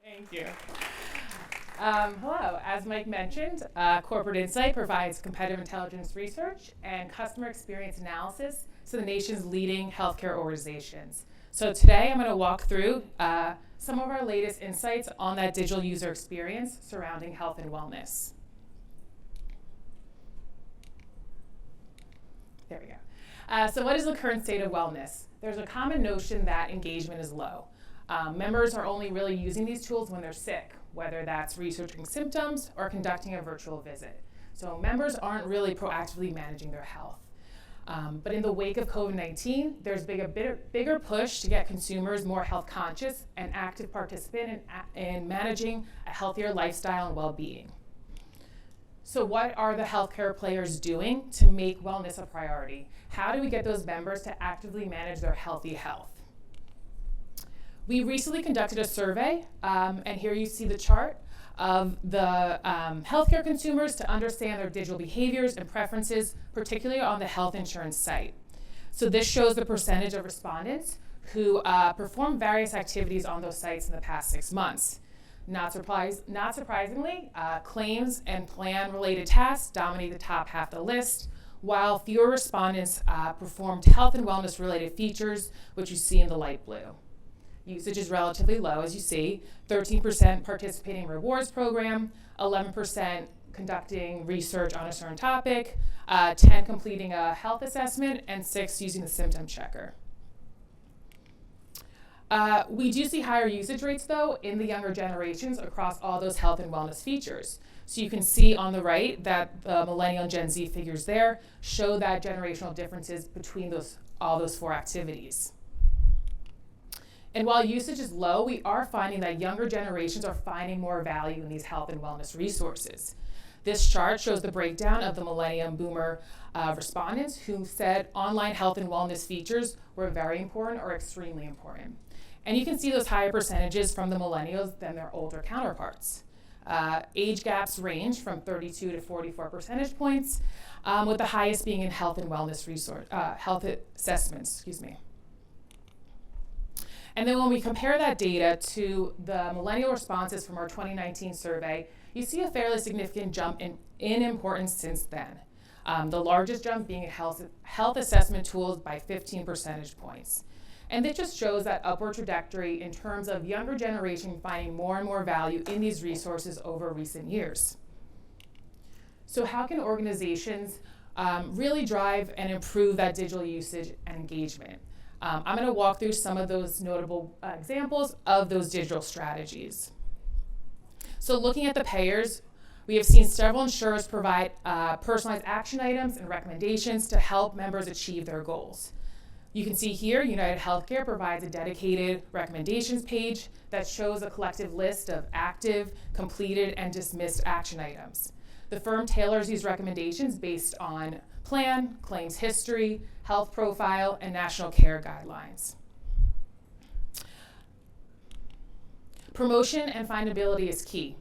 Thank you. Hello, as Mike mentioned, Corporate Insight provides competitive intelligence research and customer experience analysis to the nation's leading healthcare organizations. So today I'm going to walk through some of our latest insights on that digital user experience surrounding health and wellness. There we go. So what is the current state of wellness? There's a common notion that engagement is low. Members are only really using these tools when they're sick, whether that's researching symptoms or conducting a virtual visit. So members aren't really proactively managing their health. But in the wake of COVID-19, there's been a bigger push to get consumers more health conscious and active participant in managing a healthier lifestyle and well-being. So what are the healthcare players doing to make wellness a priority? How do we get those members to actively manage their healthy health? We recently conducted a survey, and here you see the chart of the healthcare consumers to understand their digital behaviors and preferences, particularly on the health insurance site. So this shows the percentage of respondents who performed various activities on those sites in the past 6 months. Not surprisingly, claims and plan-related tasks dominate the top half of the list, while fewer respondents performed health and wellness-related features, which you see in the light blue. Usage is relatively low, as you see, 13% participating in rewards program, 11% conducting research on a certain topic, 10 completing a health assessment, and 6 using the symptom checker. We do see higher usage rates, though, in the younger generations across all those health and wellness features. So you can see on the right that the Millennial and Gen Z figures there show that generational differences between all those 4 activities. And while usage is low, we are finding that younger generations are finding more value in these health and wellness resources. This chart shows the breakdown of the Millennium Boomer respondents who said online health and wellness features were very important or extremely important. And you can see those higher percentages from the millennials than their older counterparts. Age gaps range from 32 to 44 percentage points, with the highest being in health and wellness health assessments, And then when we compare that data to the millennial responses from our 2019 survey, you see a fairly significant jump in importance since then. The largest jump being in health assessment tools by 15 percentage points. And it just shows that upward trajectory in terms of younger generation finding more and more value in these resources over recent years. So how can organizations really drive and improve that digital usage and engagement? I'm going to walk through some of those notable examples of those digital strategies. So looking at the payers, we have seen several insurers provide personalized action items and recommendations to help members achieve their goals. You can see here, United Healthcare provides a dedicated recommendations page that shows a collective list of active, completed, and dismissed action items. The firm tailors these recommendations based on plan, claims history, health profile, and national care guidelines. Promotion and findability is key.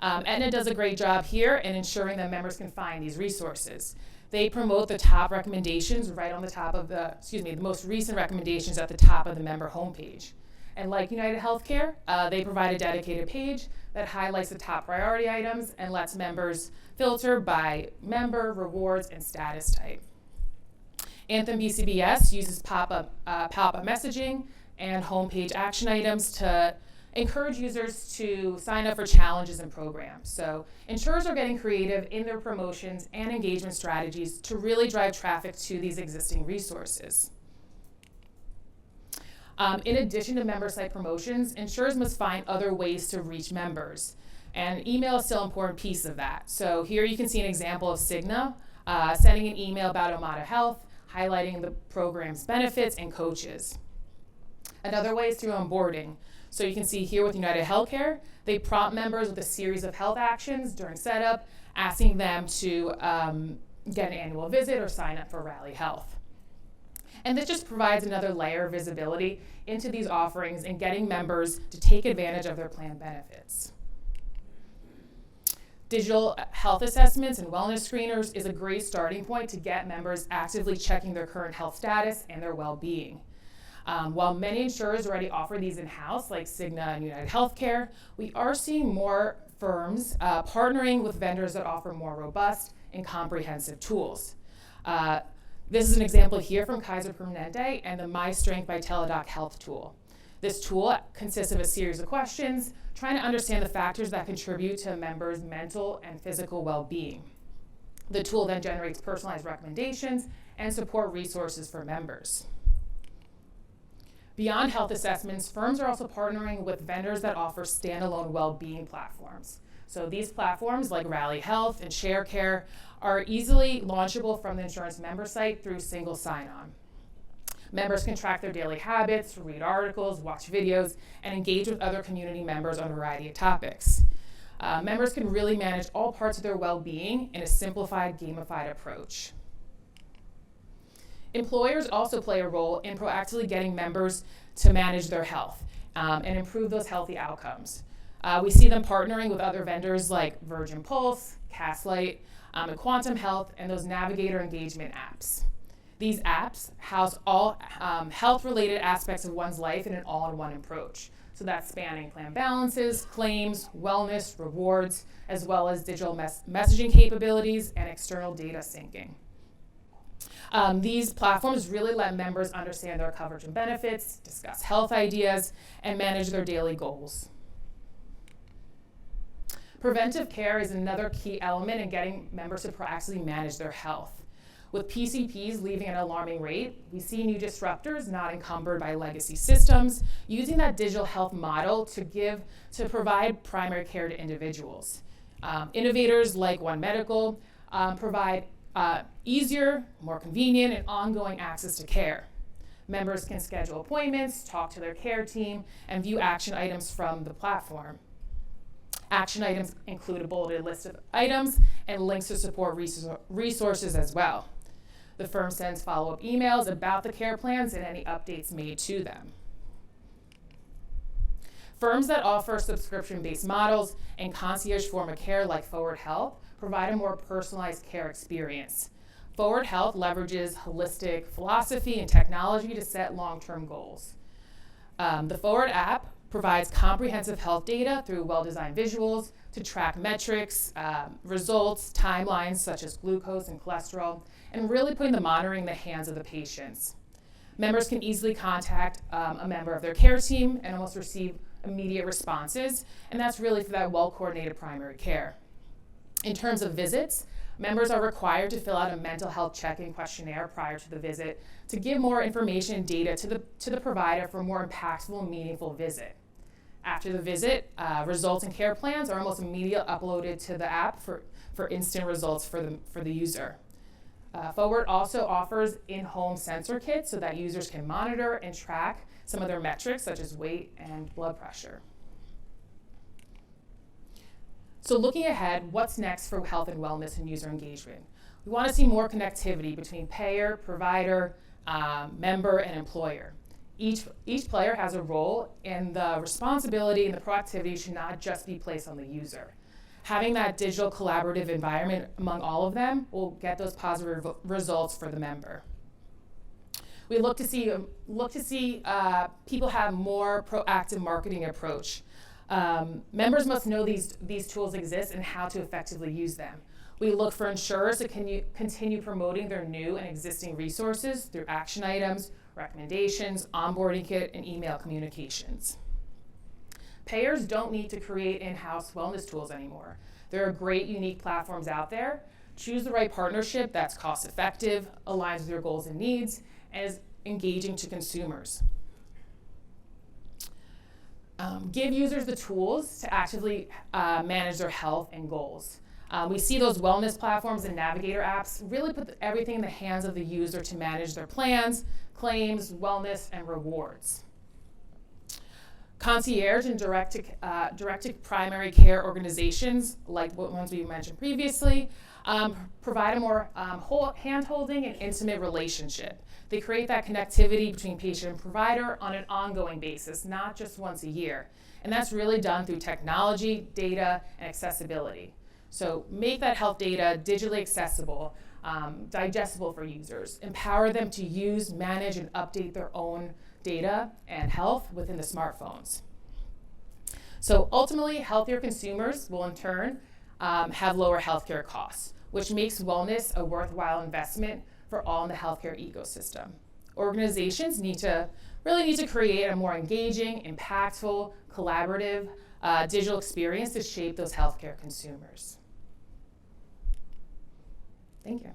Aetna does a great job here in ensuring that members can find these resources. They promote the top recommendations right on the top of the most recent recommendations at the top of the member homepage. And like United Healthcare, they provide a dedicated page that highlights the top priority items and lets members filter by member, rewards, and status type. Anthem BCBS uses pop-up messaging and homepage action items to encourage users to sign up for challenges and programs. So insurers are getting creative in their promotions and engagement strategies to really drive traffic to these existing resources. In addition to member site promotions, insurers must find other ways to reach members. And email is still an important piece of that. So here you can see an example of Cigna sending an email about Omada Health, highlighting the program's benefits and coaches. Another way is through onboarding. So you can see here with United Healthcare, they prompt members with a series of health actions during setup, asking them to get an annual visit or sign up for Rally Health. And this just provides another layer of visibility into these offerings and getting members to take advantage of their plan benefits. Digital health assessments and wellness screeners is a great starting point to get members actively checking their current health status and their well-being. While many insurers already offer these in-house, like Cigna and United Healthcare, we are seeing more firms partnering with vendors that offer more robust and comprehensive tools. This is an example here from Kaiser Permanente and the My Strength by Teladoc Health tool. This tool consists of a series of questions trying to understand the factors that contribute to a member's mental and physical well-being. The tool then generates personalized recommendations and support resources for members. Beyond health assessments, firms are also partnering with vendors that offer standalone well-being platforms. So these platforms like Rally Health and ShareCare are easily launchable from the insurance member site through single sign-on. Members can track their daily habits, read articles, watch videos, and engage with other community members on a variety of topics. Members can really manage all parts of their well-being in a simplified, gamified approach. Employers also play a role in proactively getting members to manage their health and improve those healthy outcomes. We see them partnering with other vendors like Virgin Pulse, Castlight, and Quantum Health, and those navigator engagement apps. These apps house all health-related aspects of one's life in an all-in-one approach. So that's spanning plan balances, claims, wellness, rewards, as well as digital messaging capabilities and external data syncing. These platforms really let members understand their coverage and benefits, discuss health ideas, and manage their daily goals. Preventive care is another key element in getting members to proactively manage their health. With PCPs leaving at an alarming rate, we see new disruptors not encumbered by legacy systems, using that digital health model to provide primary care to individuals. Innovators like One Medical provide easier, more convenient, and ongoing access to care. Members can schedule appointments, talk to their care team, and view action items from the platform. Action items include a bulleted list of items and links to support resources as well. The firm sends follow-up emails about the care plans and any updates made to them. Firms that offer subscription-based models and concierge form of care like Forward Health provide a more personalized care experience. Forward Health leverages holistic philosophy and technology to set long-term goals. The Forward app provides comprehensive health data through well-designed visuals to track metrics, results, timelines such as glucose and cholesterol, and really putting the monitoring in the hands of the patients. Members can easily contact a member of their care team and almost receive immediate responses, and that's really for that well-coordinated primary care. In terms of visits, members are required to fill out a mental health check-in questionnaire prior to the visit to give more information and data to the provider for a more impactful and meaningful visit. After the visit, results and care plans are almost immediately uploaded to the app for instant results for the user. Forward also offers in-home sensor kits so that users can monitor and track some of their metrics such as weight and blood pressure. So looking ahead, what's next for health and wellness and user engagement? We want to see more connectivity between payer, provider, member, and employer. Each player has a role, and the responsibility and the proactivity should not just be placed on the user. Having that digital collaborative environment among all of them will get those positive results for the member. We look to see people have more proactive marketing approach. Members must know these tools exist and how to effectively use them. We look for insurers to continue promoting their new and existing resources through action items, recommendations, onboarding kit, and email communications. Payers don't need to create in-house wellness tools anymore. There are great, unique platforms out there. Choose the right partnership that's cost-effective, aligns with your goals and needs, and is engaging to consumers. Give users the tools to actively manage their health and goals. We see those wellness platforms and navigator apps really put everything in the hands of the user to manage their plans, claims, wellness, and rewards. Concierge and direct to primary care organizations, like what ones we mentioned previously, provide a more hand-holding and intimate relationship. They create that connectivity between patient and provider on an ongoing basis, not just once a year. And that's really done through technology, data, and accessibility. So make that health data digitally accessible, digestible for users. Empower them to use, manage, and update their own data, and health within the smartphones. So ultimately, healthier consumers will in turn have lower healthcare costs, which makes wellness a worthwhile investment for all in the healthcare ecosystem. Organizations really need to create a more engaging, impactful, collaborative digital experience to shape those healthcare consumers. Thank you.